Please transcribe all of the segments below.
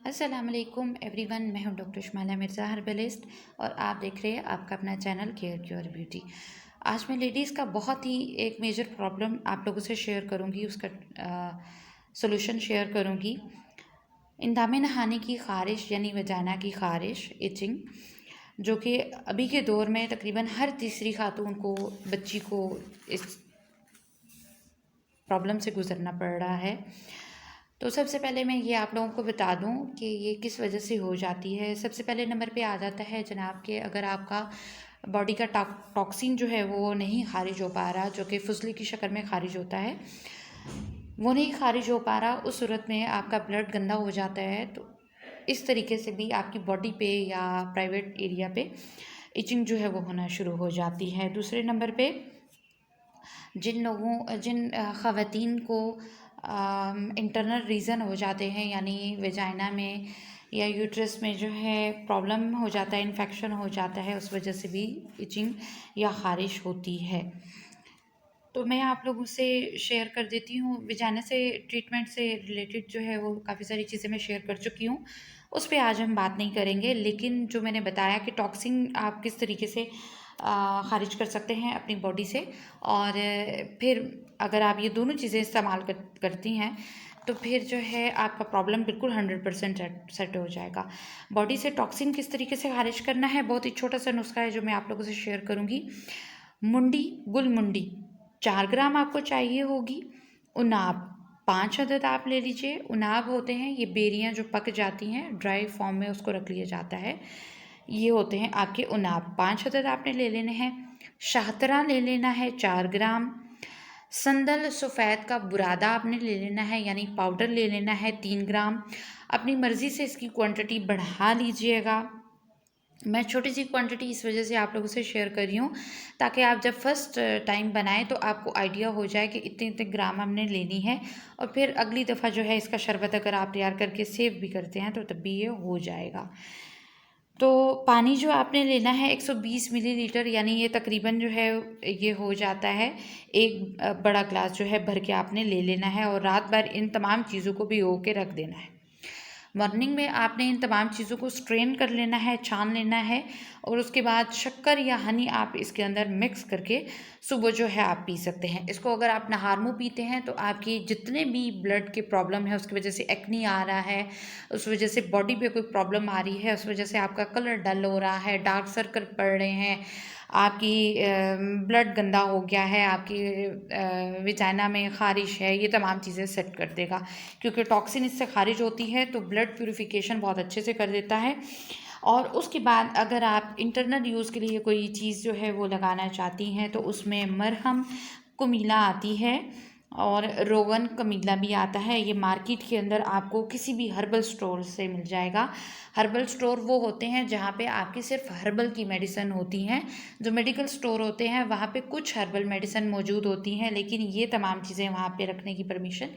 अस्सलाम वालेकुम एवरीवन। मैं हूं डॉक्टर शुमाला मिर्ज़ा, हर्बलिस्ट, और आप देख रहे हैं आपका अपना चैनल केयर क्योर ब्यूटी। आज मैं लेडीज़ का बहुत ही एक मेजर प्रॉब्लम आप लोगों से शेयर करूंगी, उसका सॉल्यूशन शेयर करूंगी। इंदामे नहाने की ख़ारिश यानी वजाना की ख़ारिश, इचिंग, जो कि अभी के दौर में तकरीबन हर तीसरी खातून को, बच्ची को इस प्रॉब्लम से गुज़रना पड़ रहा है। तो सबसे पहले मैं ये आप लोगों को बता दूं कि ये किस वजह से हो जाती है। सबसे पहले नंबर पे आ जाता है जनाब के, अगर आपका बॉडी का टॉक्सिन जो है वो नहीं खारिज हो पा रहा, जो कि फुजली की शक्ल में खारिज होता है, वो नहीं खारिज हो पा रहा, उस सूरत में आपका ब्लड गंदा हो जाता है। तो इस तरीके से भी आपकी बॉडी पे या प्राइवेट एरिया पे इचिंग जो है वो होना शुरू हो जाती है। दूसरे नंबर पे जिन ख़वातीन को इंटरनल रीज़न हो जाते हैं, यानी वेजाइना में या यूट्रस में जो है प्रॉब्लम हो जाता है, इन्फेक्शन हो जाता है, उस वजह से भी इचिंग या ख़ारिश होती है। तो मैं आप लोगों से शेयर कर देती हूँ वेजाइना से ट्रीटमेंट से रिलेटेड जो है वो काफ़ी सारी चीज़ें मैं शेयर कर चुकी हूँ, उस पे आज हम बात नहीं करेंगे। लेकिन जो मैंने बताया कि टॉक्सिन आप किस तरीके से ख़ारिज कर सकते हैं अपनी बॉडी से, और फिर अगर आप ये दोनों चीज़ें इस्तेमाल करती हैं तो फिर जो है आपका प्रॉब्लम बिल्कुल 100% सेट हो जाएगा। बॉडी से टॉक्सिन किस तरीके से खारिज करना है, बहुत ही छोटा सा नुस्खा है जो मैं आप लोगों से शेयर करूँगी। मुंडी, गुलमुंडी 4 ग्राम आपको चाहिए होगी। उनाब 5 अदद आप ले लीजिए। उनाब होते हैं ये बेरियां जो पक जाती हैं, ड्राई फॉर्म में उसको रख लिया जाता है, ये होते हैं आपके उनाब। 5 अदद आपने ले लेने हैं। शाहतरा ले लेना है 4 ग्राम। संदल सफ़ेद का बुरादा आपने ले लेना है, यानी पाउडर ले लेना है 3 ग्राम। अपनी मर्ज़ी से इसकी क्वांटिटी बढ़ा लीजिएगा। मैं छोटी सी क्वांटिटी इस वजह से आप लोगों से शेयर कर रही हूँ ताकि आप जब फर्स्ट टाइम बनाएं तो आपको आइडिया हो जाए कि इतने इतने ग्राम हमने लेनी है, और फिर अगली दफ़ा जो है इसका शरबत अगर आप तैयार करके सेव भी करते हैं तो तब भी ये हो जाएगा। तो पानी जो आपने लेना है 120 मिलीलीटर, यानी ये तकरीबन जो है ये हो जाता है एक बड़ा ग्लास जो है भर के आपने ले लेना है, और रात भर इन तमाम चीज़ों को भिगो के रख देना है। मॉर्निंग में आपने इन तमाम चीज़ों को स्ट्रेन कर लेना है, छान लेना है, और उसके बाद शक्कर या हनी आप इसके अंदर मिक्स करके सुबह जो है आप पी सकते हैं। इसको अगर आप नहार मुँह पीते हैं तो आपकी जितने भी ब्लड के प्रॉब्लम है, उसकी वजह से एक्नी आ रहा है, उस वजह से बॉडी पे कोई प्रॉब्लम आ रही है, उस वजह से आपका कलर डल हो रहा है, डार्क सर्कल पड़ रहे हैं, आपकी ब्लड गंदा हो गया है, आपकी विजाइना में ख़ारिश है, ये तमाम चीज़ें सेट कर देगा। क्योंकि टॉक्सिन इससे खारिज होती है तो ब्लड प्यूरिफिकेशन बहुत अच्छे से कर देता है। और उसके बाद अगर आप इंटरनल यूज़ के लिए कोई चीज़ जो है वो लगाना चाहती हैं तो उसमें मरहम कुमीला आती है और रोगन कमीला भी आता है। ये मार्केट के अंदर आपको किसी भी हर्बल स्टोर से मिल जाएगा। हर्बल स्टोर वो होते हैं जहाँ पे आपकी सिर्फ हर्बल की मेडिसिन होती हैं। जो मेडिकल स्टोर होते हैं वहाँ पे कुछ हर्बल मेडिसिन मौजूद होती हैं, लेकिन ये तमाम चीज़ें वहाँ पे रखने की परमिशन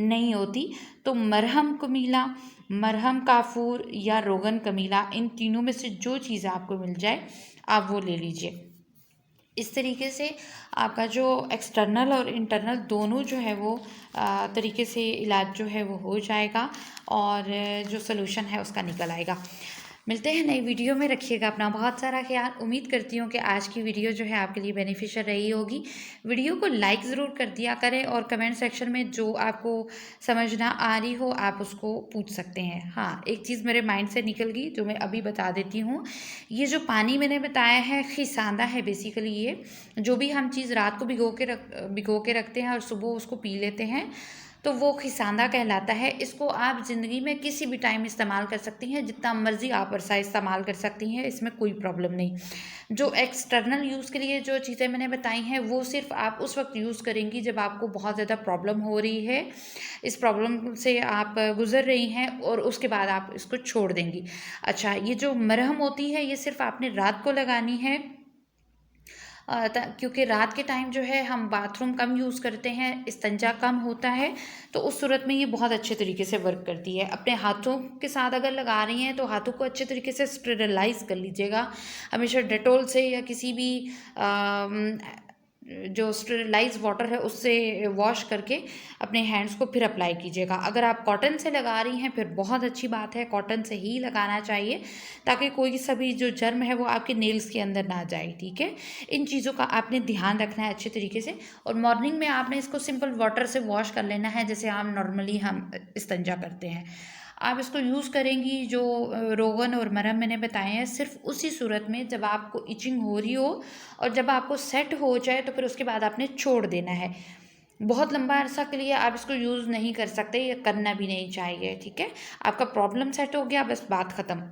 नहीं होती। तो मरहम कमीला, मरहम काफूर या रोगन कमीला, इन तीनों में से जो चीज़ आपको मिल जाए आप वो ले लीजिए। इस तरीके से आपका जो एक्सटर्नल और इंटरनल दोनों जो है वो तरीके से इलाज जो है वो हो जाएगा, और जो सलूशन है उसका निकल आएगा। मिलते हैं नई वीडियो में, रखिएगा अपना बहुत सारा ख्याल। उम्मीद करती हूँ कि आज की वीडियो जो है आपके लिए बेनिफिशियल रही होगी। वीडियो को लाइक ज़रूर कर दिया करें, और कमेंट सेक्शन में जो आपको समझ ना आ रही हो आप उसको पूछ सकते हैं। हाँ, एक चीज़ मेरे माइंड से निकल गई जो मैं अभी बता देती हूँ। ये जो पानी मैंने बताया है खिसांदा है बेसिकली। ये जो भी हम चीज़ रात को भिगो के रखते हैं और सुबह उसको पी लेते हैं तो वो खिसांदा कहलाता है। इसको आप ज़िंदगी में किसी भी टाइम इस्तेमाल कर सकती हैं, जितना मर्ज़ी आप अरसा इस्तेमाल कर सकती हैं, इसमें कोई प्रॉब्लम नहीं। जो एक्सटर्नल यूज़ के लिए जो चीज़ें मैंने बताई हैं वो सिर्फ आप उस वक्त यूज़ करेंगी जब आपको बहुत ज़्यादा प्रॉब्लम हो रही है, इस प्रॉब्लम से आप गुज़र रही हैं, और उसके बाद आप इसको छोड़ देंगी। अच्छा, ये जो मरहम होती है ये सिर्फ आपने रात को लगानी है, क्योंकि रात के टाइम जो है हम बाथरूम कम यूज़ करते हैं, इस्तिंजा कम होता है, तो उस सूरत में ये बहुत अच्छे तरीके से वर्क करती है। अपने हाथों के साथ अगर लगा रही हैं तो हाथों को अच्छे तरीके से स्टेरिलाइज कर लीजिएगा, हमेशा डेटोल से या किसी भी जो स्टेरिलाइज वाटर है उससे वॉश करके अपने हैंड्स को फिर अप्लाई कीजिएगा। अगर आप कॉटन से लगा रही हैं फिर बहुत अच्छी बात है, कॉटन से ही लगाना चाहिए ताकि कोई सभी जो जर्म है वो आपके नेल्स के अंदर ना जाए, ठीक है। इन चीज़ों का आपने ध्यान रखना है अच्छे तरीके से। और मॉर्निंग में आपने इसको सिंपल वाटर से वॉश कर लेना है, जैसे हम नॉर्मली हम इस्तिंजा करते हैं। आप इसको यूज़ करेंगी जो रोगन और मरहम मैंने बताए हैं सिर्फ उसी सूरत में जब आपको इचिंग हो रही हो और जब आपको सेट हो जाए तो फिर उसके बाद आपने छोड़ देना है। बहुत लंबा अरसा के लिए आप इसको यूज़ नहीं कर सकते, या करना भी नहीं चाहिए, ठीक है। आपका प्रॉब्लम सेट हो गया, बस बात ख़त्म।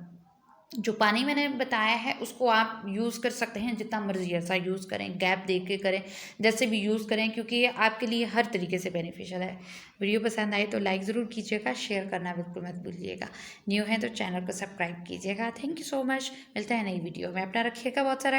जो पानी मैंने बताया है उसको आप यूज़ कर सकते हैं, जितना मर्जी ऐसा यूज़ करें, गैप दे के करें, जैसे भी यूज़ करें, क्योंकि ये आपके लिए हर तरीके से बेनिफिशियल है। वीडियो पसंद आए तो लाइक ज़रूर कीजिएगा, शेयर करना बिल्कुल मत भूलिएगा। न्यू है तो चैनल को सब्सक्राइब कीजिएगा। Thank you so much. मिलता है नई वीडियो में, अपना रखिएगा बहुत सारा।